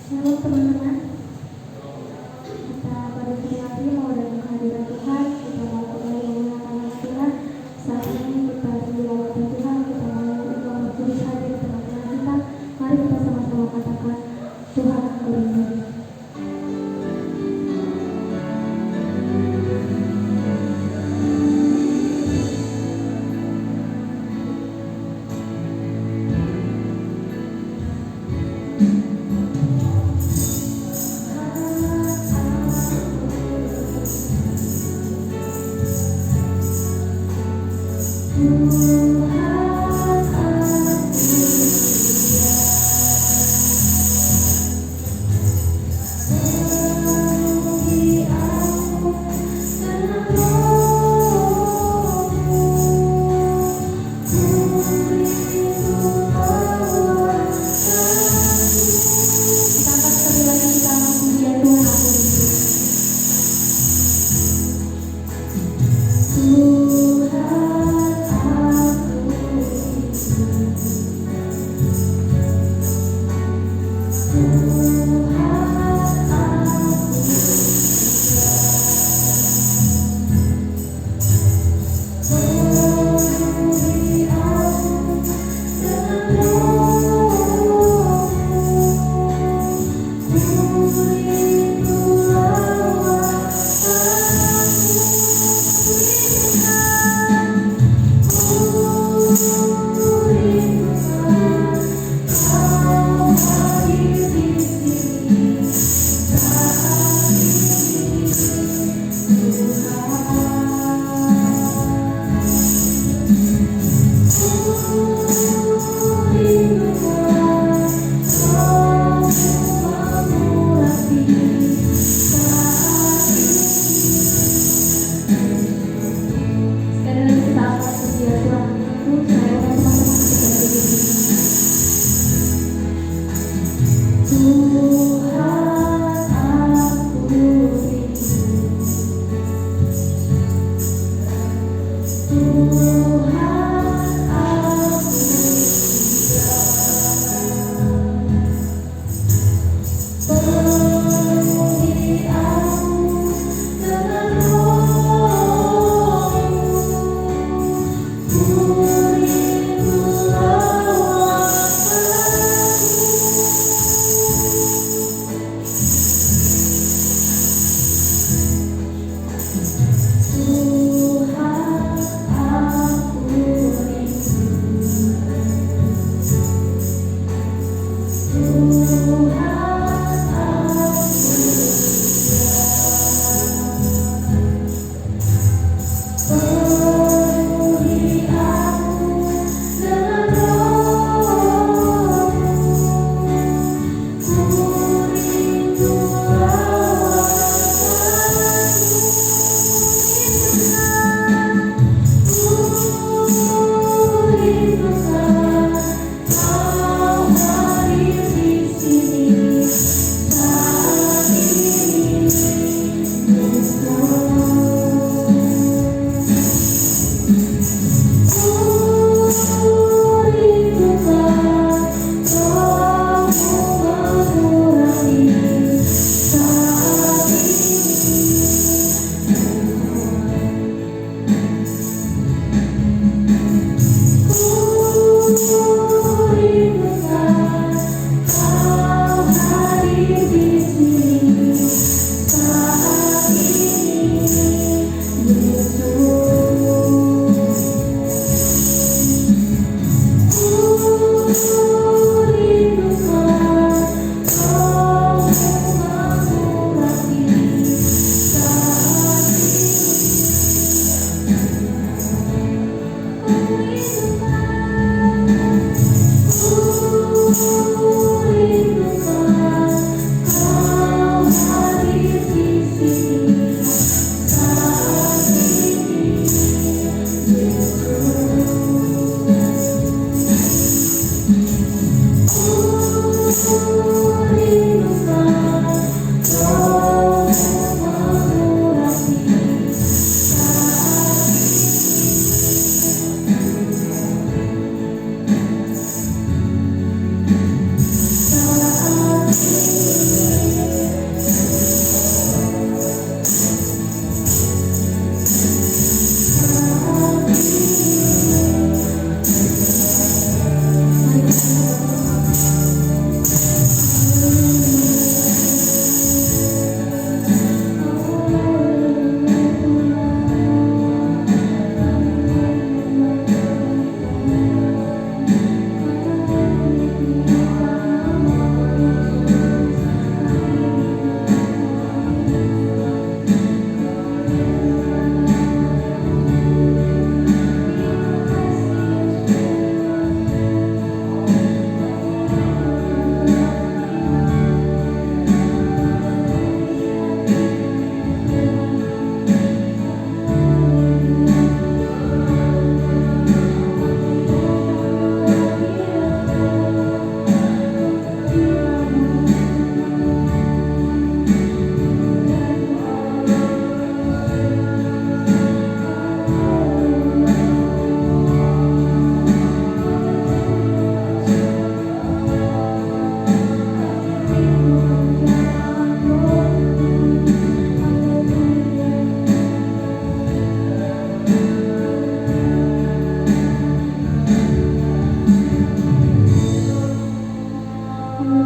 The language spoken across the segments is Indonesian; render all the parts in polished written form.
Shalom teman-teman, kita pada siang hari mau dalam kehadiran Tuhan, kita mau kembali menggunakan nama Tuhan. Saat ini kita di hadapan Tuhan, kita mau berjudi hadir di tengah-tengah kita. Mari kita sama-sama katakan, Tuhan aku rindu.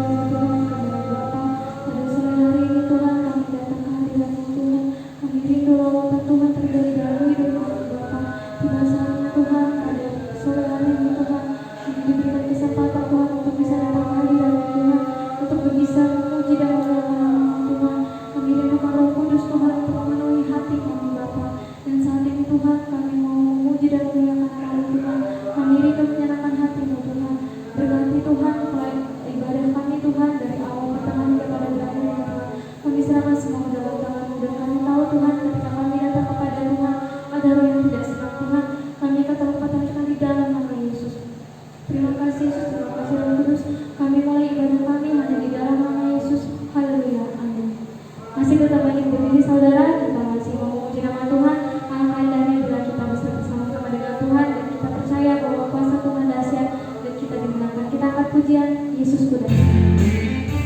ya Tuhan kepada Bapa. Pada sore hari ini Tuhan kami datang ke hadirat-Mu Tuhan. Kami rindu lawatan Tuhan tergali dalam hidup kami Bapa. Tiba saatnya Tuhan pada sore hari ini Tuhan kami diberikan kesempatan Tuhan untuk bisa datang ke hadirat-Mu Tuhan, untuk bisa memuji dan memuliakan nama-Mu Tuhan. Kami rindukan Roh Kudus Tuhan untuk memenuhi hati kami Bapa. Dan saat ini Tuhan kami mau memuji dan memuliakan nama Tuhan. Kami rindu menyenangkan hati-Mu Tuhan. Berganti Tuhan ibadah kami Tuhan dari awal pertengahan hingga pada akhir Tuhan. Kami serahkan semua ke dalam tangan-Mu dan kami tahu Tuhan ketika kami datang kepada Tuhan ada roh yang tidak senang Tuhan. Kami akan tempatkan di dalam nama Yesus. Terima kasih Yesus, terima kasih Roh Kudus. Kami mulai ibadah kami hanya di dalam nama Yesus. Haleluya, amin. Masih tetap bangkit berdiri saudara, kita masih mau memuji nama Tuhan. Alangkah indahnya bila kita bisa bersama-sama dengan Tuhan dan kita percaya bahwa kuasa Tuhan dahsyat dan kita dimenangkan. Kita angkat pujian Yesus Kudus. Yesus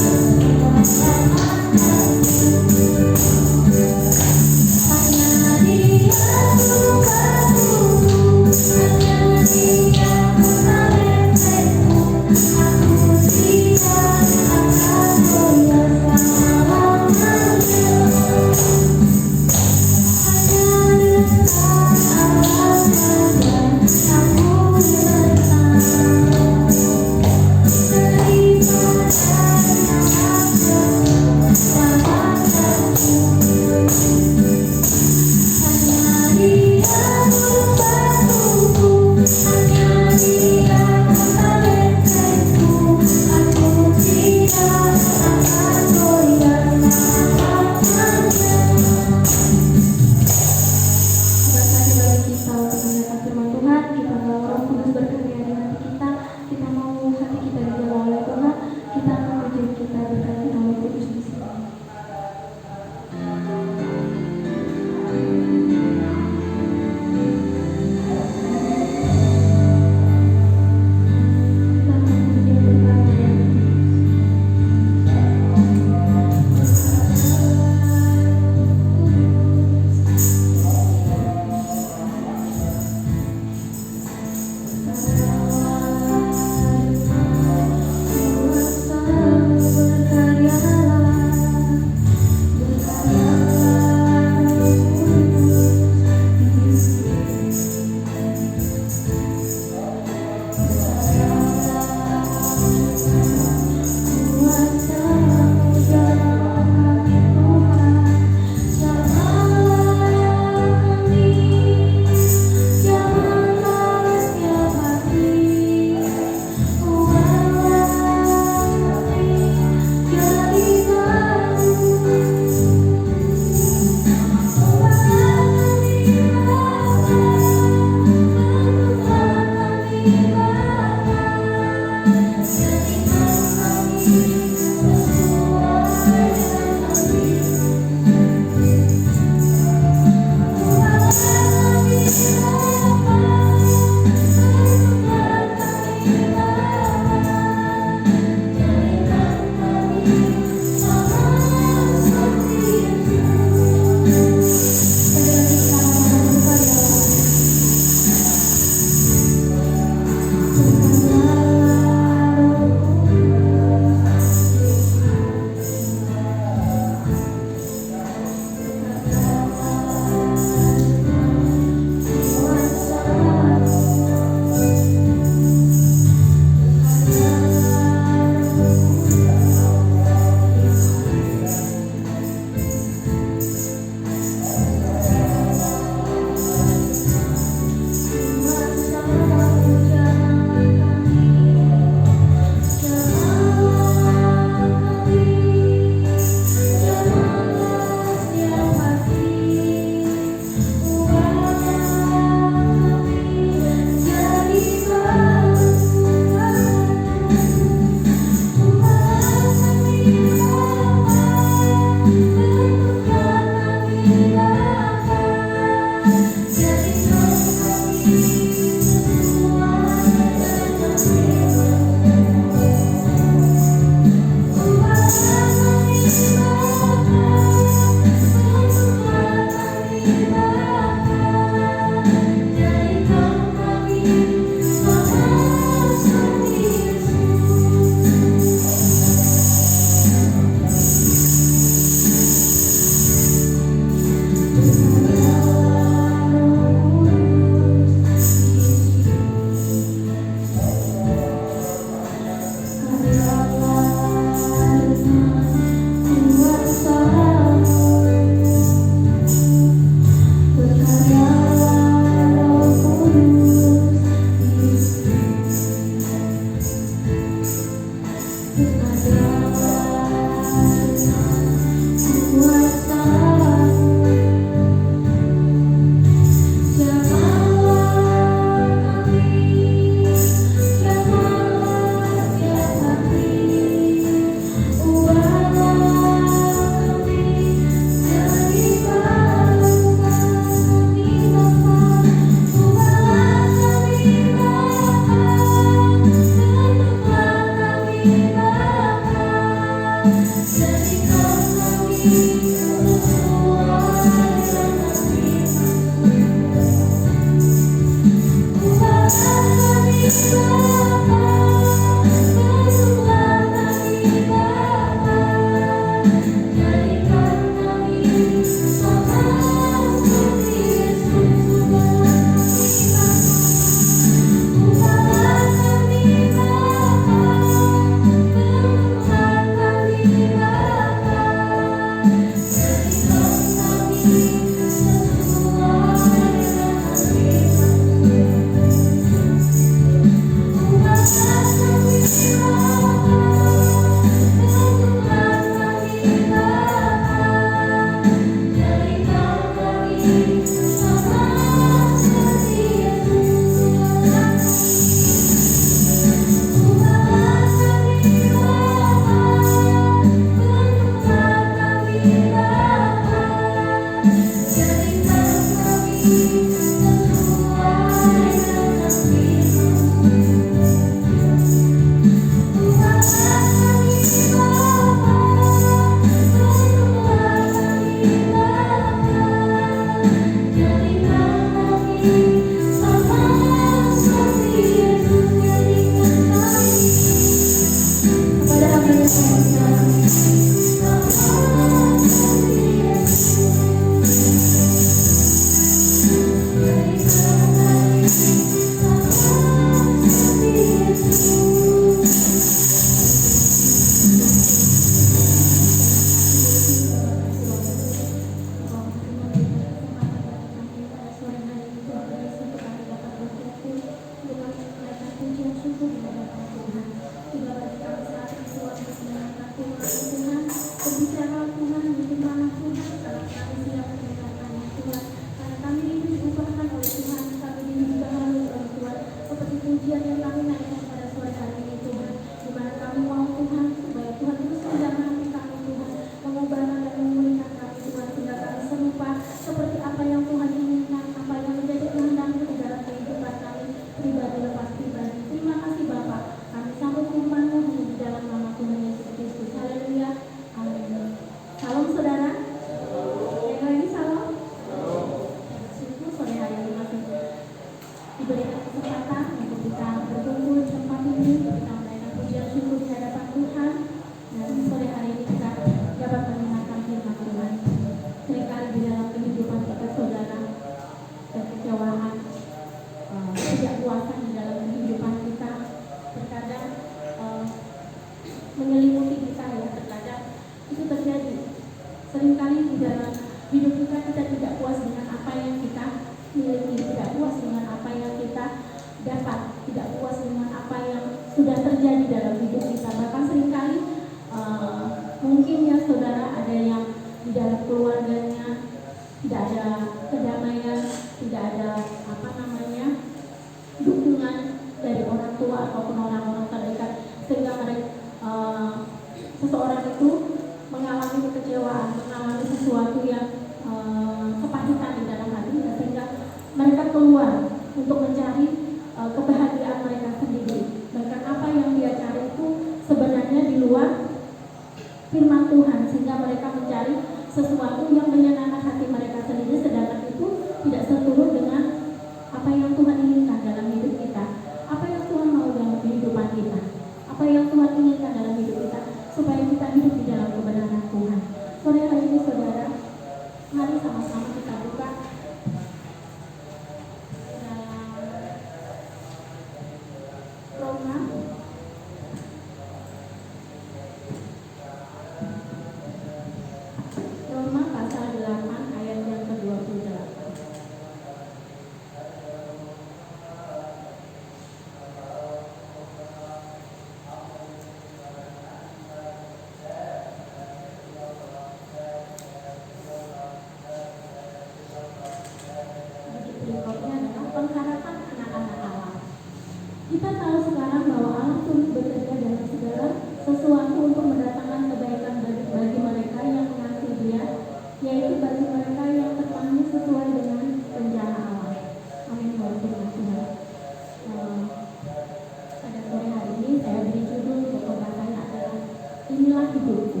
Inilah hidupku.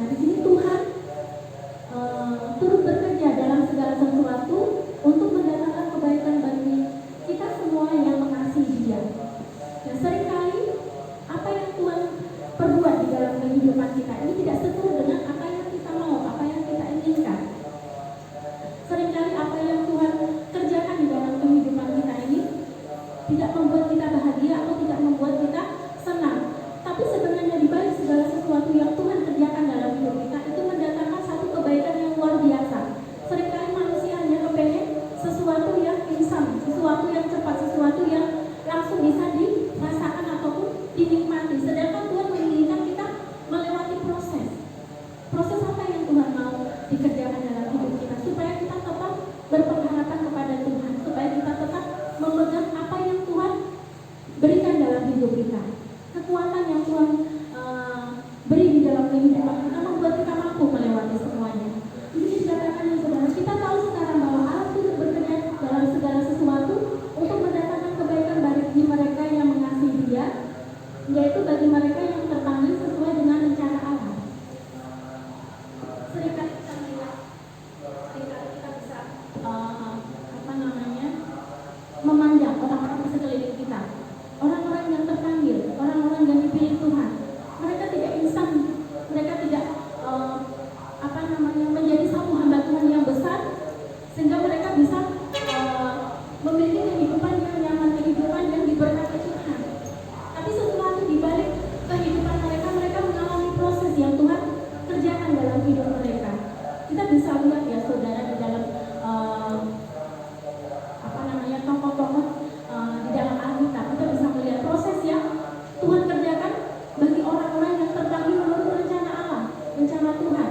Nah, di sini Tuhan turut bekerja dalam segala sesuatu untuk mendatangkan kebaikan bagi kita semua yang mengasihi Dia. Nah, seringkali apa yang Tuhan perbuat di dalam kehidupan kita ini tidak seturut dengan apa yang kita mau, apa yang kita inginkan. Seringkali apa yang Tuhan kerjakan di dalam kehidupan kita ini tidak membuat kita bahagia atau tidak membuat kita senang. Tapi sebenarnya di balik segala sesuatu yang Tuhan kerjakan dalam hidup kita itu mendatangkan satu kebaikan yang luar biasa. Seringkali manusia hanya kepengen sesuatu yang instan, sesuatu yang cepat, sesuatu yang langsung bisa dirasakan ataupun dinikmati. Sedangkan Tuhan menginginkan kita melewati proses. Proses apa yang Tuhan mau dikerjakan dalam hidup kita, supaya kita tetap berpengharapan kepada Tuhan, supaya kita tetap memegang apa yang Tuhan berikan dalam hidup kita. Kekuatan yang Tuhan beri di dalam kehidupan kita membuat kita mampu melewati semuanya. Jadi dikatakan yang saudara, kita tahu sekarang bahwa Allah turut bekerja dalam segala sesuatu untuk mendatangkan kebaikan bagi mereka yang mengasihi Dia, yaitu bagi mereka yang terpanggil sesuai dengan rencana Allah. Seringkali kita melihat, seringkali kita bisa memandang orang-orang di sekeliling kita, orang-orang yang terpanggil, orang-orang yang dipilih Tuhan. Mereka tidak instan, mereka tidak menjadi satu hamba Tuhan yang besar sehingga mereka bisa memiliki kehidupan yang nyaman, kehidupan yang diberkati Tuhan. Tapi sesuatu di balik kehidupan mereka, mereka mengalami proses yang Tuhan kerjakan dalam hidup mereka. Kita bisa lihat ya saudara di dalam tokoh-tokoh di dalam Alkitab, kita bisa melihat proses yang Tuhan kerjakan bagi orang-orang yang terpanggil menurut rencana Allah, rencana Tuhan.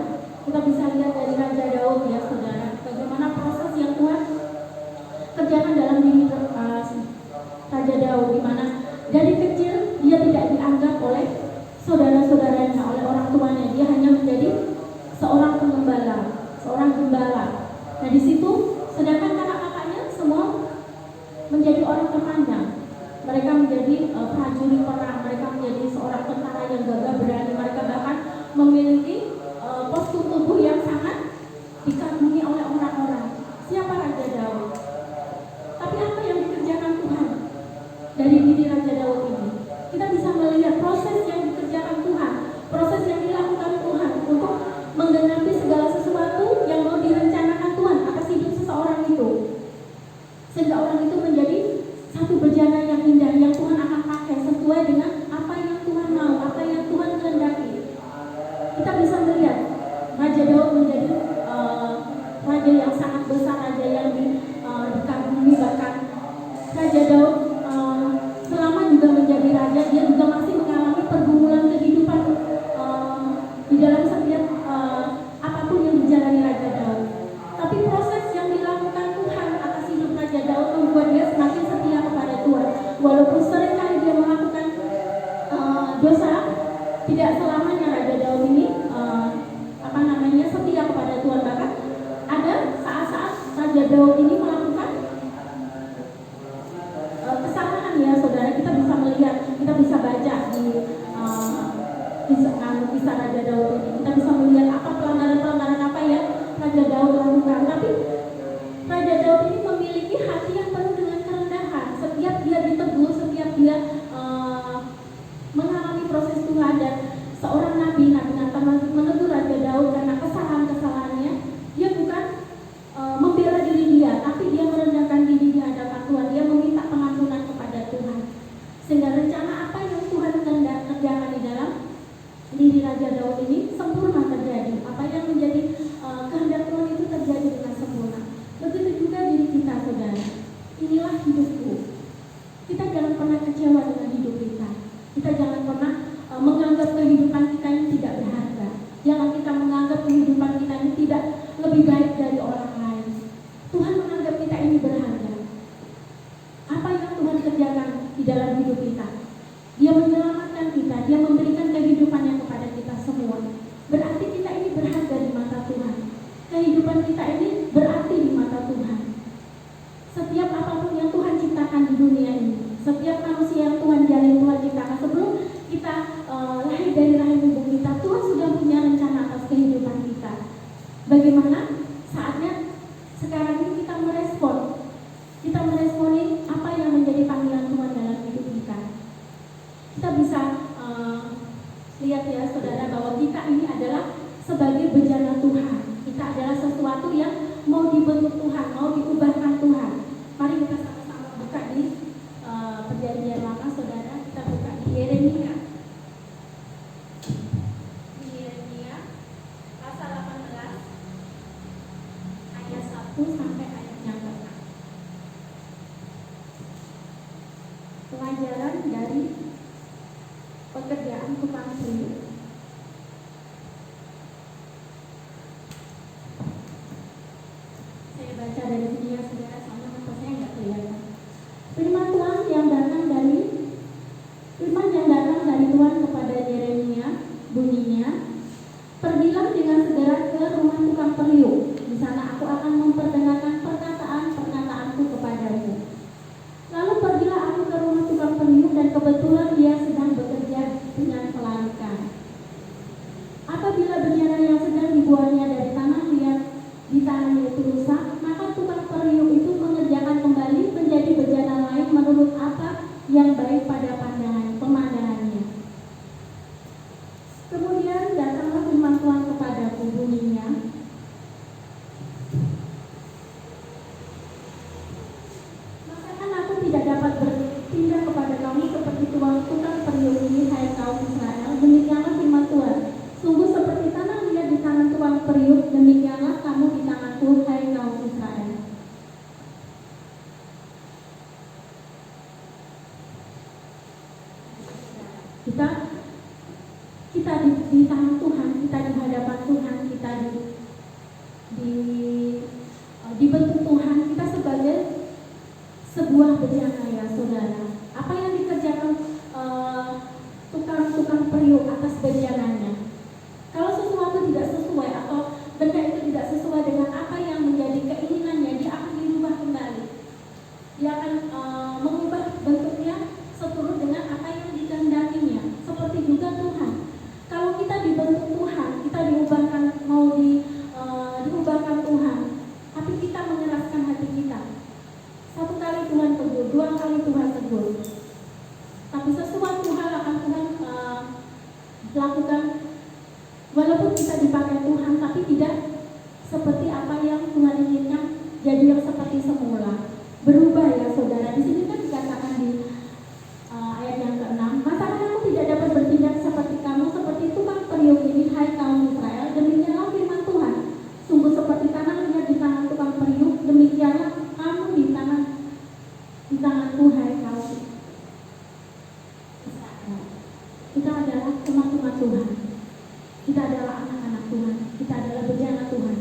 Kita bisa lihat dari Raja Daud ya saudara, bagaimana proses yang Tuhan kerjakan dalam diri Raja Daud, di mana dari kecil dia tidak dianggap oleh saudara-saudaranya, oleh orang tuanya, dia hanya menjadi seorang pengembala, seorang gembala. Nah di situ, sedangkan kakak-kakaknya semua menjadi orang terpandang, mereka menjadi prajurit perang, mereka menjadi seorang tentara yang gagah berani, mereka bahkan memiliki postur tubuh yang sangat dikagumi oleh orang-orang. Siapa Raja Daud? Tapi apa yang dikerjakan Tuhan dari diri Raja Daud ini? Kita bisa melihat proses yang dikerjakan Tuhan, proses yang dilakukan Tuhan untuk menggenapi segala sesuatu yang mau direncanakan Tuhan atas hidup seseorang itu, sehingga orang itu menjadi satu bejana yang indah yang Tuhan akan pakai sesuai dengan apa yang Tuhan mau, apa yang Tuhan kehendaki. Kita bisa melihat Raja Daud menjadi raja yang sangat besar, raja yang dikagumi. Bahkan Raja Daud selama juga menjadi raja, dia juga masih mengalami pergumulan kehidupan di dalam setiap apapun yang dijalani Raja Daud. Tapi proses yang dilakukan Tuhan atas hidup Raja Daud membuat dia semakin setia kepada Tuhan. Walaupun seringkali dia melakukan dosa, tidak selamanya Raja Daud ini setia kepada Tuhan. Bahkan ada saat-saat Raja Daud ini melakukan kesalahan ya saudara. Kita bisa melihat, kita bisa baca di kisah Raja Daud ini. Kita bisa melihat apa pelanggaran-pelanggaran apa yang Raja Daud lakukan. Tapi Raja Daud ini memiliki hati yang penuh dengan kerendahan. Setiap dia ditegur, setiap dia mengalami proses Tuhan, dan seorang nabi Nathan menegur Raja Daud karena kesalahan-kesalahannya, dia bukan membela diri dia, tapi dia merendahkan diri di hadapan Tuhan. Dia meminta pengampunan kepada Tuhan, sehingga rencana apa yang Tuhan kerjakan di dalam diri Raja Daud ini sempurna terjadi. Apa yang menjadi kehendak Tuhan itu terjadi dengan sempurna. Begitu juga diri kita saudara. Inilah hidupku. Kita jangan pernah kecewa dengan hidup kita. Kita jangan pernah menganggap kehidupan kita ini tidak berharga. Jangan kita menganggap kehidupan kita ini tidak lebih baik dari orang lain. Tuhan menganggap kita ini berharga. Apa yang Tuhan kerjakan di dalam hidup kita? Dia menyelamatkan kita, Dia memberikan kehidupannya kepada kita semua. Berarti kita ini berharga di mata Tuhan. Kehidupan kita ini berarti di mata Tuhan. Setiap apapun yang Tuhan ciptakan di dunia ini, setiap manusia yang Tuhan jalin, Tuhan ciptakan sebelum kita lahir dari rahim ibu kita, Tuhan sudah punya rencana atas kehidupan kita. Bagaimana sampai ayat yang ke-6. Pelajaran dari pekerjaan tukang periuk. Saya baca dari sini ya saudara, soalnya matanya nggak kelihatan. Firman yang datang dari Tuhan kepada Yeremia, bunyinya, pergilah dengan segera ke rumah tukang periuk. Di sana aku akan memperdengarkan perkataan-perkataanku kepadamu. Lalu pergilah aku ke rumah tukang periuk, dan kebetulan dia sedang bekerja dengan pelarikan. Apabila bencana yang sedang dibuatnya dari tanah liat di tanahnya itu rusak, maka tukang periuk itu mengerjakan kembali menjadi bejana lain menurut apa yang baik pada pemandangannya. Kemudian datanglah firman Tuhan kepadaku, bunyinya, masakan aku tidak dapat bertindak kepada kamu seperti tukang periuk ini, hai kaum Israel? Demikianlah firman Tuhan, sungguh seperti tanah liat di tangan tukang periuk, demikianlah kamu di tanganku, hai kaum Israel. Kita di tangan Tuhan, kita di hadapan Tuhan, kita dibentuk Tuhan, kita sebagai sebuah bejana ya saudara. Apa yang dikerjakan tukang periuk atas bejananya? Kalau sesuatu tidak sesuai atau benda itu tidak sesuai dengan apa yang menjadi keinginannya, dia akan dirubah kembali. Dia akan mengubah bentuknya seturut dengan apa yang dikehendakinya. Seperti juga Tuhan. Kalau kita dibentuk Tuhan, kita diubahkan, diubahkan Tuhan, tapi kita mengeraskan hati kita. 1 kali Tuhan tegur, 2 kali Tuhan tegur. Tapi sesuatu hal akan Tuhan lakukan, walaupun kita dipakai Tuhan, tapi tidak seperti apa yang Tuhan inginkan, jadi yang seperti semula. Berubah ya saudara. Di sini kan dikatakan di ayat yang ke-6, masakan aku tidak dapat bertindak seperti kamu, seperti tukang periuk ini, hai kaum Israel. Demikianlah firman Tuhan, sungguh seperti tanah liat di tangan tukang periuk, demikianlah kamu di tanganku, hai kaum Israel. Kita adalah umat-umat Tuhan, kita adalah anak-anak Tuhan, kita adalah bejana Tuhan,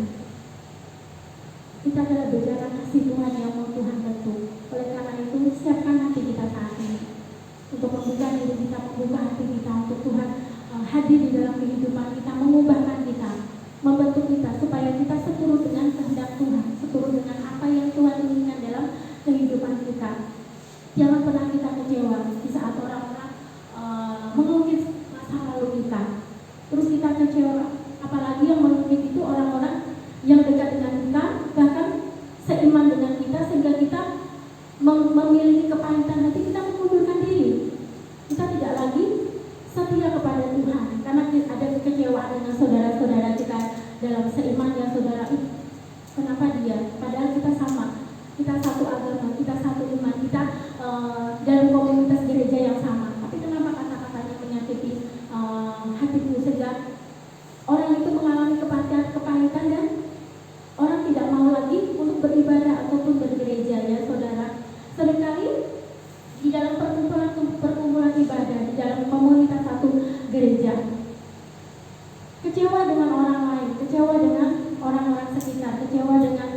kita adalah bejana kasih Tuhan yang mau Tuhan bentuk. Oleh karena itu, siapkan hati kita saat ini untuk membuka diri kita, membuka hati kita untuk Tuhan hadir di dalam kehidupan kita, mengubahkan kita, membentuk kita supaya kita seturut dengan kehendak Tuhan, seturut dengan apa yang Tuhan inginkan dalam kehidupan kita. Jangan pernah kita kecewa di saat orang-orang mengungkit masa lalu kita, terus kita kecewa. Apalagi yang mengungkit itu orang-orang yang dekat dengan kita, bahkan seiman dengan kita, sehingga kita memiliki kepahitan hati, kita mengundurkan diri. Kita tidak lagi setia kepada Tuhan karena ada kekecewaan dengan saudara-saudara kita dalam seiman ya saudara. Kenapa dia? Padahal kita sama, kita satu agama, kita satu iman, kita dalam komunitas gereja yang sama. Tapi kenapa kata-katanya menyakiti hatiku sehingga orang itu mengalami kepahitan dan orang tidak mau lagi untuk beribadah ataupun bergereja ya saudara. Seringkali di dalam perkumpulan ibadah, di dalam komunitas satu gereja, kecewa dengan orang lain, kecewa dengan orang-orang sekitar, kecewa dengan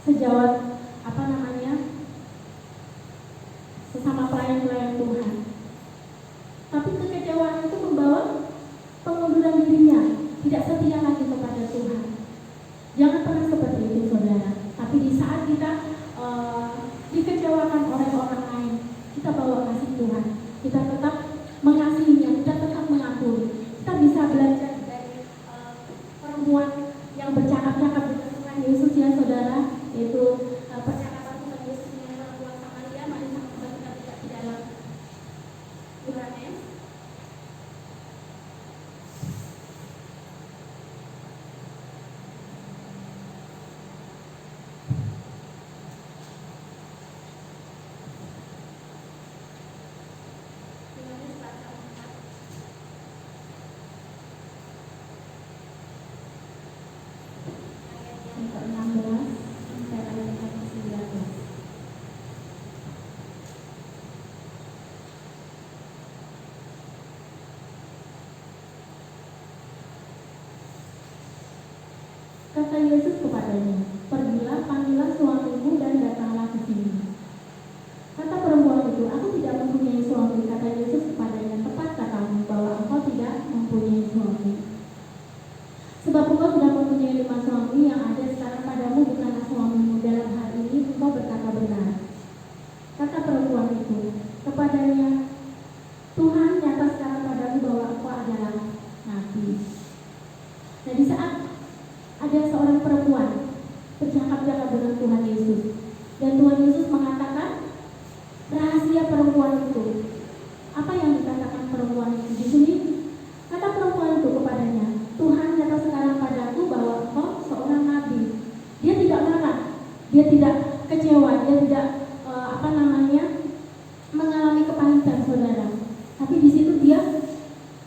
sejawat sesama pelayan-pelayan Tuhan. Tapi kekecewaan itu membawa pengunduran dirinya, tidak setia lagi kepada Tuhan. Jangan pernah seperti itu saudara. Tapi di saat kita dikecewakan oleh orang lain, kita bawa kasih Tuhan, kita tetap mengasihinya, kita tetap mengampuni. Kita bisa belajar dari perempuan yang bercakap-cakap dengan Tuhan Yesus ya saudara, yaitu percakapan Tuhan Yesus dengan perempuan Samaria. Mari sama-sama kita baca di dalam Yohanes. Yang ke-6. Kata Yesus kepadanya, "Pergilah, panggillah suamimu dan datanglah ke sini." Kata perempuan itu, "Aku tidak mempunyai suami." Kata Yesus kepadanya, "Tepat katamu bahwa engkau tidak mempunyai suami. Sebab engkau sudah mempunyai 5 suami, yang ada sekarang padamu bukanlah suamimu. Dalam hal ini engkau berkata benar." Kata perempuan itu kepadanya, "Tuhan, nyata sekarang padaku bahwa engkau adalah nabi." Nah, di saat ada seorang perempuan bercakap-cakap dengan Tuhan Yesus, dan Tuhan Yesus mengatakan rahasia perempuan itu. Apa yang dikatakan perempuan itu di sini? Kata perempuan itu kepadanya, "Tuhan, nyata sekarang padaku bahwa engkau seorang nabi." Dia tidak marah, dia tidak kecewa, dia tidak mengalami kepahitan, saudara. Tapi di situ dia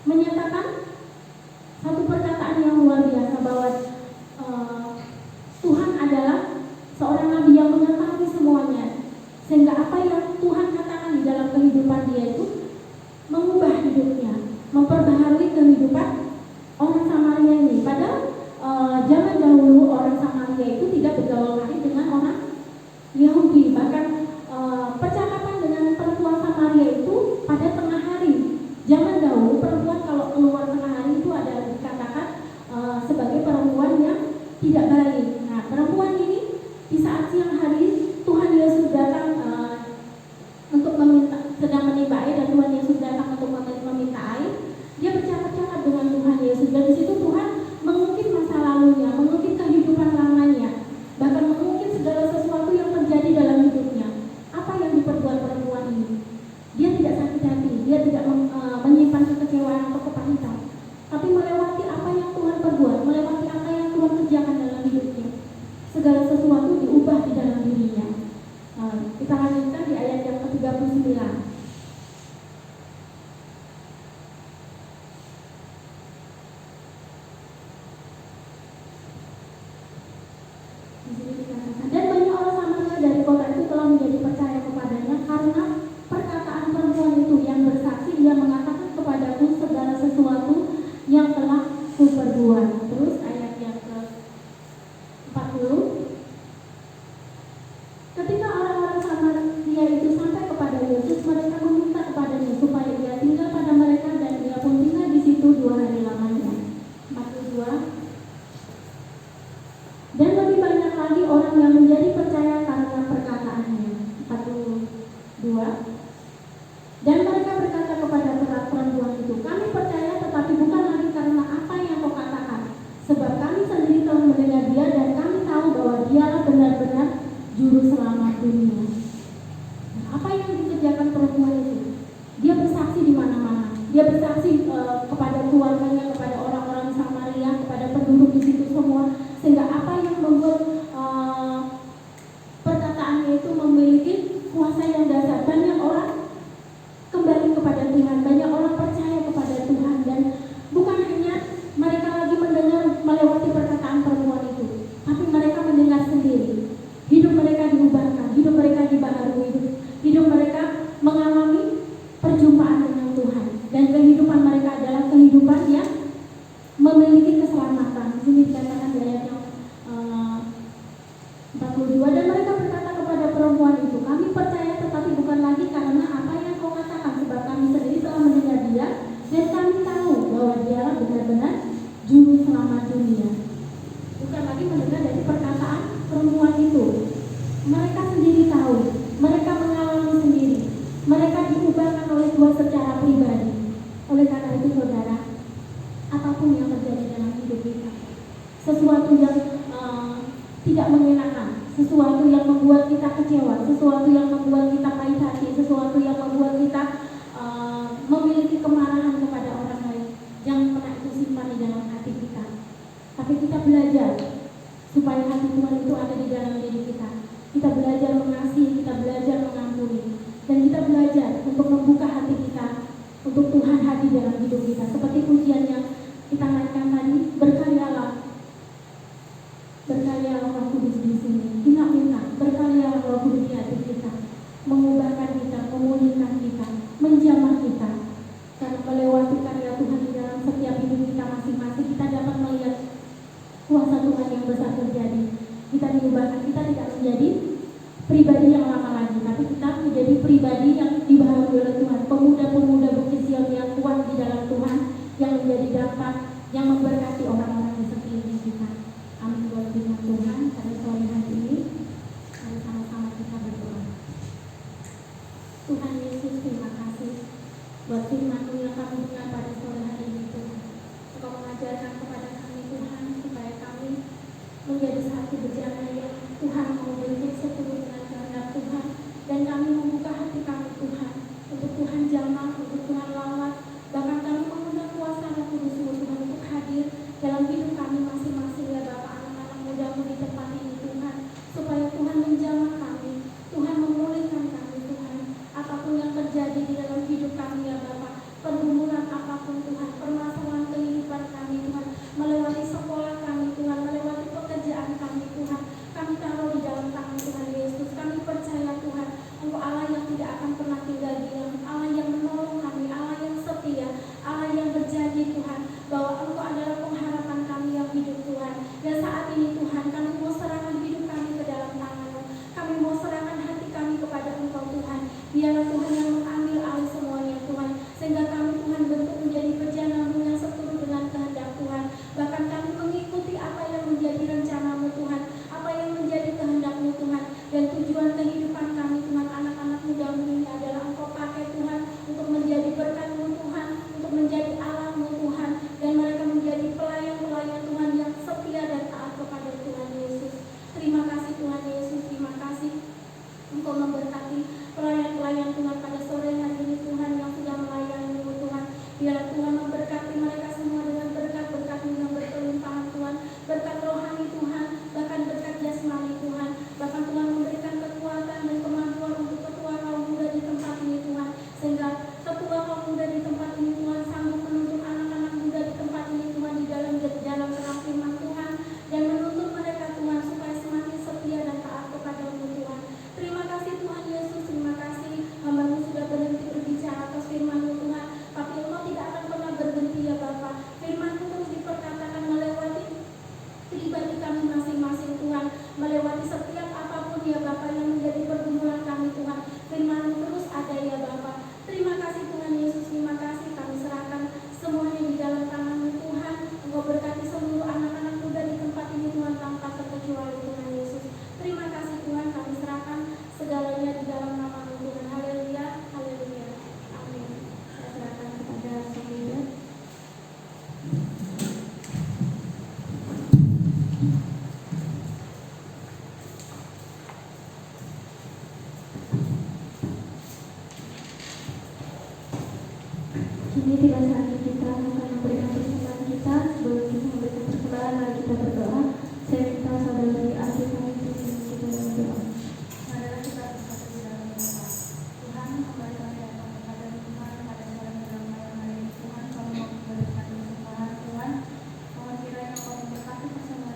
menyatakan satu perkataan yang luar biasa bahwa Tuhan adalah seorang nabi yang mengetahui semuanya, sehingga apa yang Tuhan katakan di dalam kehidupan dia itu mengubah hidupnya, memperbaharui kehidupan orang Samaria ini. Padahal zaman dahulu orang Samaria itu tidak bergaul lagi dengan orang Yahudi. Bahkan percakapan dengan perempuan Samaria itu pada tengah hari. Zaman dahulu perempuan kalau keluar tengah hari itu ada dikatakan sebagai perempuan yang tidak baik. Nah, perempuan ini di saat siang hari Tuhan Yesus datang untuk sedang menimba air, dan Tuhan Yesus datang untuk meminta air. Dia bercakap-cakap dengan Tuhan Yesus, dan di situ Tuhan mengungkit masa lalunya, mengungkit kehidupan lamanya, bahkan mengungkit segala sesuatu yang terjadi dalam hidupnya. Apa yang diperbuat perempuan ini? Dia tidak sakit hati, dia tidak menyimpan kekecewaan atau kepahitan, tapi melewati apa yang Tuhan perbuat, melewati apa yang Tuhan kerjakan dalam hidupnya. Segala sesuatu diubah di dalam dirinya. Kita lanjutkan di ayat yang ke-39. Di sini dikatakan, "Dan banyak orang Samaria dari kota itu telah menjadi percaya kepadanya karena perkataan perempuan itu yang bersaksi, ia mengatakan kepadaku segala sesuatu yang telah kuperbuat." Terus ayat yang ke-40. Ketika orang-orang Samaria itu sampai kepada Yesus, mereka meminta kepadanya supaya ia tinggal pada mereka, dan ia pun tinggal di situ 2 hari lamanya. 42. Dan lebih banyak lagi orang yang menjadi percaya karena perkataannya. 42. Dan mereka berkata kepada perempuan itu, "Kami percaya, tetapi bukan lagi karena apa yang kau katakan, sebab kami sendiri telah mendengar dia, dan kami tahu bahwa dialah benar-benar juru selamat dunia." Nah, apa yang dikerjakan perempuan itu? Dia bersaksi di mana-mana. Dia bersaksi kepada keluarganya, kepada orang-orang Samaria, kepada penduduk di situ semua, sehingga apa yang membuat perkataannya itu memiliki kuasa yang dasar. Banyak orang kembali kepada Tuhan, banyak orang percaya kepada Tuhan, dan bukan hanya mereka lagi mendengar melewati perkataan perempuan itu, tapi mereka mendengar sendiri. Hidup mereka diubahkan, hidup mereka dibaharui, hidup mereka mengalami perjumpaan dengan Tuhan, dan kehidupan mereka adalah kehidupan yang memiliki keselamatan. Di sini dikatakan di ayat yang 42, dan mereka berkata kepada perempuan itu, "Kami percaya, tetapi bukan lagi karena apa yang kau katakan, sebab kami sendiri telah mendengar dia, dan kami tahu bahwa dialah benar-benar juru selamat dunia." Bukan lagi mendengar dari perkataan perempuan itu. Mereka sendiri tahu, mereka mengalami sendiri, mereka diubahkan oleh Tuhan secara pribadi. Oleh karena itu, saudara, apapun yang terjadi dalam hidup kita, sesuatu yang tidak mengenakan, sesuatu yang membuat kita kecewa, sesuatu yang membuat kita pahit hati, sesuatu yang membuat kita memiliki kemarahan kepada orang lain, jangan pernah itu simpan di dalam hati kita. Tapi kita belajar supaya hati Tuhan itu ada di dalam diri kita. Kita belajar mengasihi, kita belajar mengampuni, dan kita belajar untuk membuka hati kita untuk Tuhan hadir dalam hidup kita. Seperti pujian yang kita naikkan tadi, berkaryalah Roh Kudus di sini. Kita minta berkaryalah Roh Kudus di hati kita, mengubahkan kita, memulihkan kita, menjamah kita. Karena melewati karya Tuhan di dalam setiap hidup kita masing-masing, kita dapat melihat kuasa Tuhan yang besar terjadi. Kita diubahkan, kita tidak menjadi pribadi yang lama lagi, tapi kita menjadi pribadi yang dibaharui oleh Tuhan. Pemuda-pemuda Bukit Sion yang kuat di dalam Tuhan, yang menjadi dampak, yang memberkati orang-orang di sekeliling kita. Amin. Buat firman Tuhan pada sore hari ini, mari sama-sama kita berdoa. Tuhan Yesus, terima kasih buat firman-Mu yang kami dengar pada sore hari ini Tuhan. Engkau mengajarkan kepada kami Tuhan, supaya kami menjadi satu bejana yang Tuhan mau bentuk sepenuh dengan kehendak Tuhan, dan kami membuka hati kami Tuhan untuk Tuhan jamah, untuk Tuhan lawat, bahkan kami mengundang kuasa Roh Kudus-Mu Tuhan untuk hadir dalam hidup kami masing-masing ya Bapa, anak-anak muda-Mu di tempat ini Tuhan, supaya Tuhan menjamah kami, Tuhan memulihkan kami Tuhan, apapun yang terjadi di dalam hidup kami ya Bapa, pergumulan apapun Tuhan, permasalahan kehidupan kami Tuhan, melewati sekolah kami Tuhan, melewati pekerjaan kami Tuhan, kami taruh di dalam tangan Tuhan Yesus. Kami percaya Tuhan, Engkau Allah yang tidak akan pernah tinggal diam, Allah yang menolong kami, Allah yang setia, Allah yang berjanji Tuhan, bahwa Engkau adalah pengharapan kami yang hidup Tuhan. Dan saat ini Tuhan, kami mau serahkan hidup kami ke dalam tangan-Mu, kami mau serahkan hati kami kepada Engkau Tuhan. Biarlah Tuhan yang mengambil alih semuanya Tuhan, sehingga kami Tuhan bentuk menjadi bejana-Mu yang seturut dengan kehendak Tuhan. Bahkan kami mengikuti apa yang menjadi rencana-Mu Tuhan, apa yang menjadi kehendak-Mu Tuhan, dan tujuan kehidupan kami Tuhan, anak-anak muda-Mu ini adalah Engkau pakai Tuhan untuk menjadi berkat-Mu Tuhan, untuk menjadi Allah-Mu Tuhan, dan mereka menjadi pelayan-pelayan Tuhan yang setia dan taat kepada Tuhan Yesus. Terima kasih Tuhan Yesus, terima kasih Engkau memberkati pelayan-pelayan Tuhan pada sore hari ini Tuhan yang sudah melayani-Mu Tuhan. Biarlah Tuhan memberkati mereka semua dengan berkat-berkat-Mu yang berkelimpahan Tuhan, berkat rohani Tuhan, bahkan berkat jasmani Tuhan. Bahkan Tuhan memberikan kekuatan dan kemampuan untuk ketua kaum muda di tempat ini Tuhan, sehingga ketua kaum muda di tempat ini Tuhan sanggup menuntun anak-anak muda di tempat ini Tuhan di dalam terang firman Tuhan, dan menuntun mereka Tuhan supaya semakin setia dan taat kepada-Mu Tuhan. Terima kasih Tuhan Yesus, terima kasih hamba-Mu sudah berhenti berbicara atas firman-Mu Tuhan, tapi Engkau tidak akan pernah berhenti ya Bapa. Firman-Mu terus diperkatakan melewati pribadi kami masing-masing Tuhan, melewati setiap apapun ya Bapa yang menjadi pergumulan kami Tuhan. Firman-Mu terus ada ya Bapa. Terima kasih Tuhan Yesus, terima kasih, kami serahkan semuanya di dalam tangan-Mu Tuhan. Engkau berkati seluruh anak-anak muda di tempat ini Tuhan tanpa terkecuali Tuhan Yesus. Terima kasih Tuhan, kami serahkan segalanya di dalam nama-Mu Tuhan. Haleluya, haleluya, amin. Saya serahkan kepada Saudara. Kini tiba saatnya kita akan memberikan persembahan kita. Sebelum kita memberikan persembahan, mari kita berdoa. Saya minta saudari Adi kami pimpin kita dalam doa. Marilah kita bersatu di dalam doa. Tuhan, kembali kami datang kepada Tuhan pada sore menjelang malam hari ini. Tuhan, kami mau memberikan persembahan Tuhan. Mohon kiranya Kau memberkati persembahan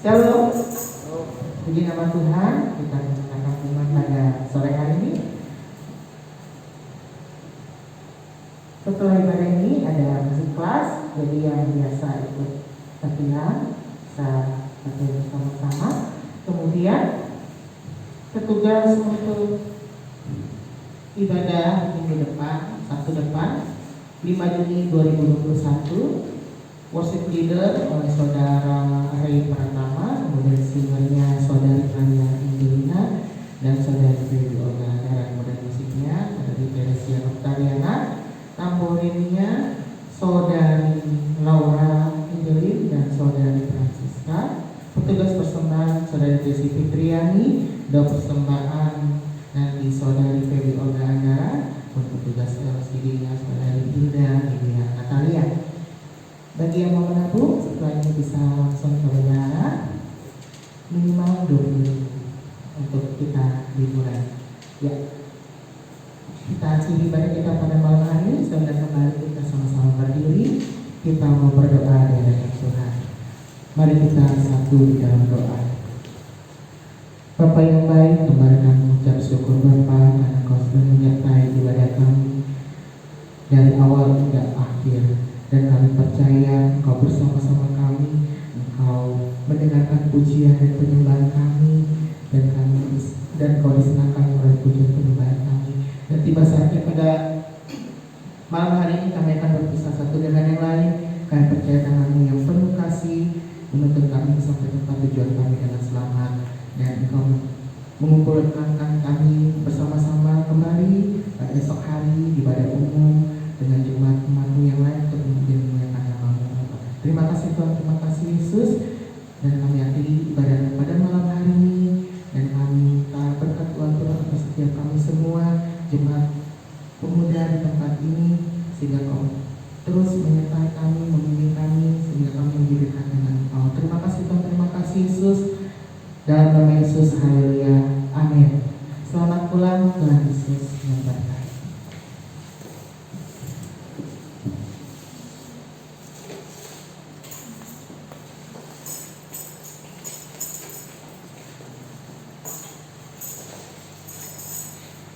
Shalom. Puji nama Tuhan, kita akan firman pada sore hari ini. Setelah ibadah ini ada musik kelas, jadi yang biasa ikut latihan bisa latihan bersama-sama. Kemudian petugas untuk ibadah minggu depan, Sabtu depan 5 Juni 2021, worship leader oleh saudara Ray Pratama, kemudian singernya saudari Rania Angelina dan saudari Baby Olga, dan kemudian musiknya saudari Teresia Octaviana, tamborinnya saudari Laura Angelin dan saudari Francisca, petugas persembahan saudari Desi Fitriani, doa persembahan nanti saudari Baby Olga Andara, petugas LCD-nya saudari Hilda Ilia Natalia. Bagi yang mau menabung, setelah ini bisa langsung ke bendahara, minimal 20.000 untuk kita dimulai. Ya, kita akhiri ibadah kita pada malam hari ini. Sebelum kembali kita sama-sama berdiri, kita mau berdoa di hadapan Tuhan. Mari kita satu di dalam doa. Bapa yang baik, kembali kami mengucap syukur Bapa karena Kau sudah menyertai ibadah kami dari awal hingga akhir. Dan kami percaya Engkau bersama-sama kami, Engkau mendengarkan pujian dan penyembahan kami, dan Kau disenangkan oleh pujian penyembahan kami. Dan tiba saatnya pada malam hari ini kami akan berpisah satu dengan yang lain. Kami percaya tangan-Mu yang penuh kasih menuntun kami sampai tempat tujuan kami dengan selamat, dan Engkau mengumpulkan kami bersama-sama kembali pada esok hari di ibadah umum dengan jemaat-jemaat-Mu yang lain untuk memuliakan nama-Mu. Terima kasih Tuhan, terima kasih Yesus, dan kami akhiri ibadah pada malam hari ini, dan kami minta berkat Tuhan atas setiap kami semua jemaat pemuda di tempat ini, sehingga Kau terus menyertai kami, membimbing kami, sehingga kami menjadi dekat dengan Engkau. Terima kasih Tuhan, terima kasih Yesus, dalam nama Yesus, haleluya.